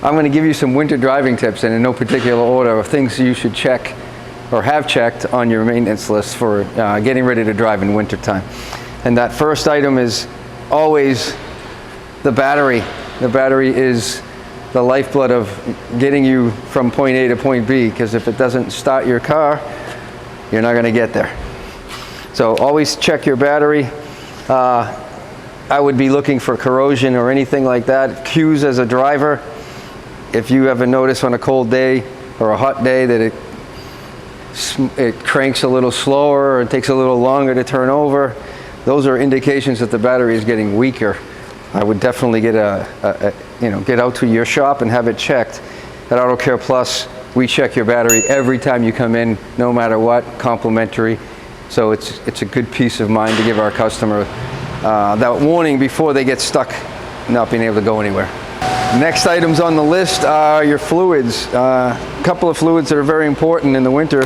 I'm going to give you some winter driving tips, and in no particular order, of things you should check or have checked on your maintenance list for getting ready to drive in wintertime. And that first item is always the battery. The battery is the lifeblood of getting you from point A to point B, because if it doesn't start your car, you're not going to get there. So always check your battery. I would be looking for corrosion or anything like that. Cues as a driver. If you ever notice on a cold day or a hot day that it cranks a little slower or it takes a little longer to turn over, those are indications that the battery is getting weaker. I would definitely get get out to your shop and have it checked. At Auto Care Plus, we check your battery every time you come in, no matter what, complimentary. So it's a good peace of mind to give our customer that warning before they get stuck not being able to go anywhere. Next items on the list are your fluids. A couple of fluids that are very important in the winter.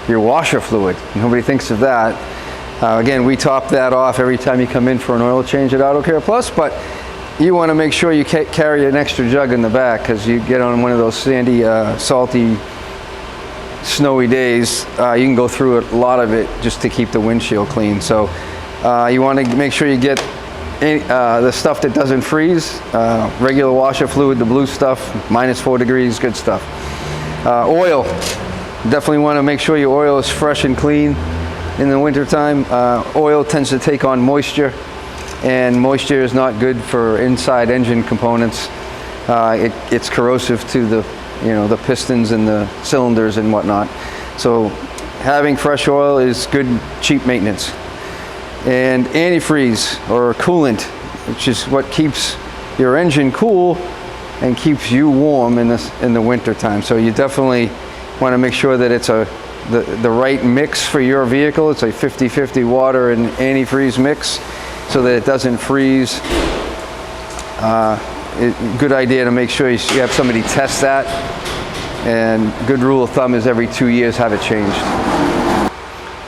Your washer fluid. Nobody thinks of that. Again, we top that off every time you come in for an oil change at Auto Care Plus, but you want to make sure you carry an extra jug in the back, because you get on one of those sandy, salty, snowy days, you can go through a lot of it just to keep the windshield clean. So you want to make sure you get the stuff that doesn't freeze, regular washer fluid, the blue stuff, -4 degrees, good stuff. Oil, definitely want to make sure your oil is fresh and clean in the wintertime. Oil tends to take on moisture, and moisture is not good for inside engine components. It's corrosive to the pistons and the cylinders and whatnot. So having fresh oil is good, cheap maintenance. And antifreeze or coolant, which is what keeps your engine cool and keeps you warm in the winter time. So you definitely want to make sure that it's the right mix for your vehicle. It's a 50-50 water and antifreeze mix so that it doesn't freeze. Good idea to make sure you have somebody test that. And good rule of thumb is every 2 years have it changed.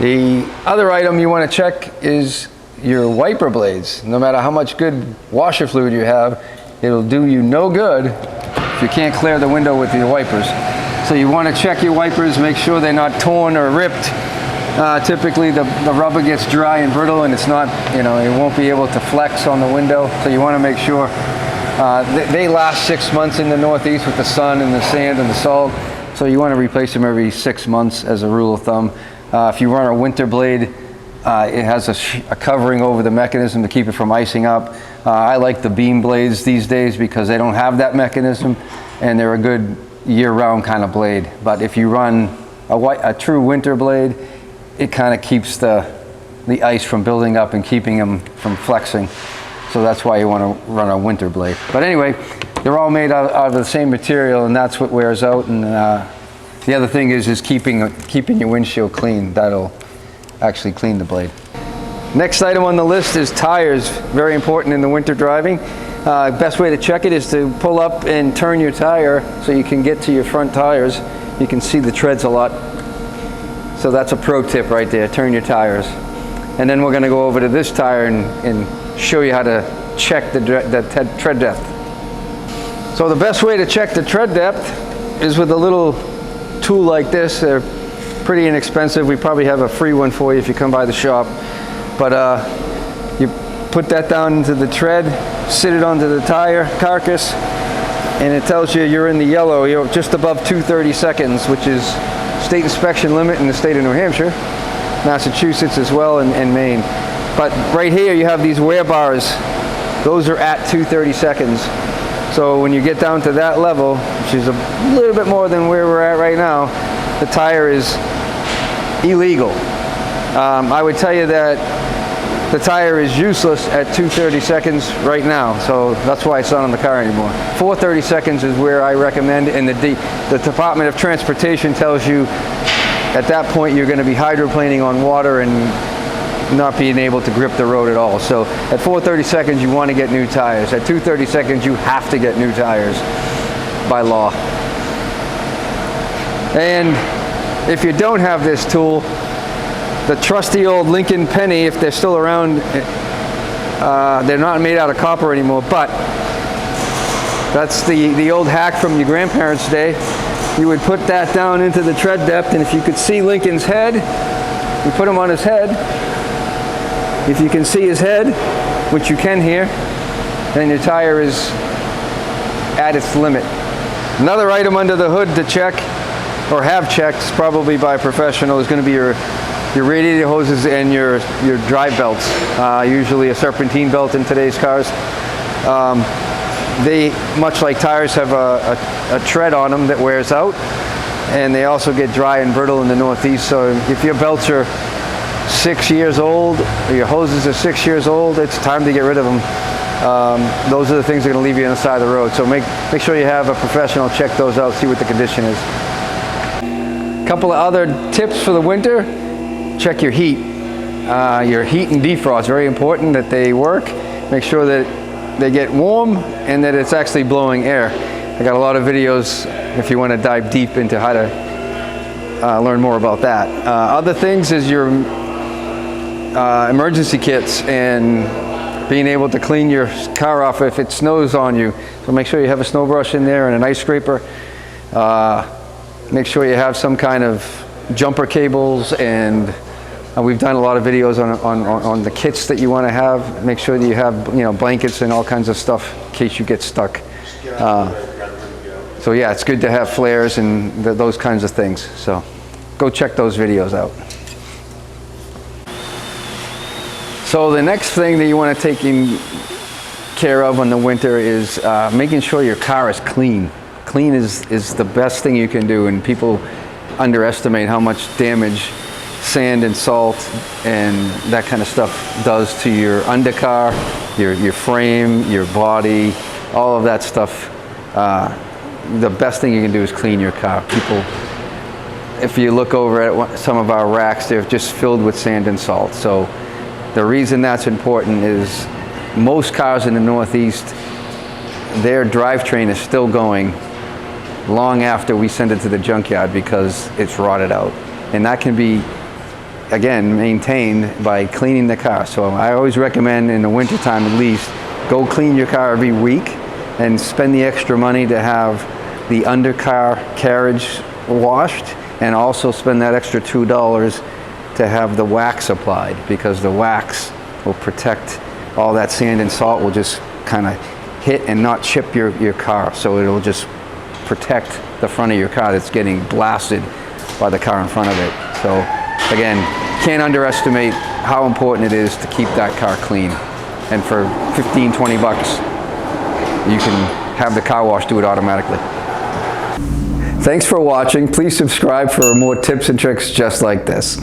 The other item you want to check is your wiper blades. No matter how much good washer fluid you have, it'll do you no good if you can't clear the window with your wipers. So you want to check your wipers, make sure they're not torn or ripped. Typically the rubber gets dry and brittle, and it's not, it won't be able to flex on the window. So you want to make sure they last 6 months in the Northeast with the sun and the sand and the salt. So you want to replace them every 6 months as a rule of thumb. If you run a winter blade, it has a covering over the mechanism to keep it from icing up. I like the beam blades these days because they don't have that mechanism, and they're a good year-round kind of blade. But if you run a true winter blade, it kind of keeps the ice from building up and keeping them from flexing. So that's why you want to run a winter blade. But anyway, they're all made out of the same material, and that's what wears out. And the other thing is keeping your windshield clean. That'll actually clean the blade. Next item on the list is tires. Very important in the winter driving. Best way to check it is to pull up and turn your tire so you can get to your front tires. You can see the treads a lot. So that's a pro tip right there, turn your tires. And then we're going to go over to this tire and show you how to check the tread depth. So the best way to check the tread depth is with a little tool like this. They're pretty inexpensive. We probably have a free one for you if you come by the shop. But you put that down into the tread, sit it onto the tire carcass, and it tells you you're in the yellow. You're just above 230 seconds, which is state inspection limit in the state of New Hampshire, Massachusetts as well, and Maine. But right here you have these wear bars. Those are at 230 seconds. So when you get down to that level, which is a little bit more than where we're at right now, the tire is illegal. I would tell you that the tire is useless at 230 seconds right now, so that's why it's not on the car anymore. 430 seconds is where I recommend, and the Department of Transportation tells you at that point you're going to be hydroplaning on water and not being able to grip the road at all. So at 430 seconds you want to get new tires. At 230 seconds you have to get new tires by law. And if you don't have this tool, the trusty old Lincoln penny, if they're still around, they're not made out of copper anymore, but That's the old hack from your grandparents' day. You would put that down into the tread depth, and if you could see Lincoln's head, you put him on his head. If you can see his head, which you can here, then your tire is at its limit. Another item under the hood to check, or have checked, probably by a professional, is going to be your radiator hoses and your drive belts. Usually a serpentine belt in today's cars. They, much like tires, have a tread on them that wears out, and they also get dry and brittle in the Northeast. So if your belts are 6 years old, or your hoses are 6 years old, it's time to get rid of them. Those are the things that are going to leave you on the side of the road. So make sure you have a professional check those out, see what the condition is. A couple of other tips for the winter: check your heat. Your heat and defrost, very important that they work. Make sure that they get warm and that it's actually blowing air. I got a lot of videos if you want to dive deep into how to learn more about that. Other things is your emergency kits and being able to clean your car off if it snows on you. So make sure you have a snow brush in there and an ice scraper. Make sure you have some kind of jumper cables, and we've done a lot of videos on the kits that you want to have. Make sure that you have blankets and all kinds of stuff in case you get stuck. So yeah, it's good to have flares and those kinds of things. So go check those videos out. So the next thing that you want to take care of in the winter is making sure your car is clean. Clean is the best thing you can do, and people underestimate how much damage sand and salt and that kind of stuff does to your undercar, your frame, your body, all of that stuff. The best thing you can do is clean your car. People, if you look over at some of our racks, they're just filled with sand and salt. So the reason that's important is most cars in the Northeast, their drivetrain is still going long after we send it to the junkyard because it's rotted out. And that can be, again, maintained by cleaning the car. So I always recommend in the wintertime at least, go clean your car every week and spend the extra money to have the undercar carriage washed, and also spend that extra $2 to have the wax applied, because the wax will protect all that sand and salt, will just kind of hit and not chip your car. So it'll just protect the front of your car that's getting blasted by the car in front of it. So again, can't underestimate how important it is to keep that car clean. And for 15, 20 bucks, you can have the car wash do it automatically. Thanks for watching. Please subscribe for more tips and tricks just like this.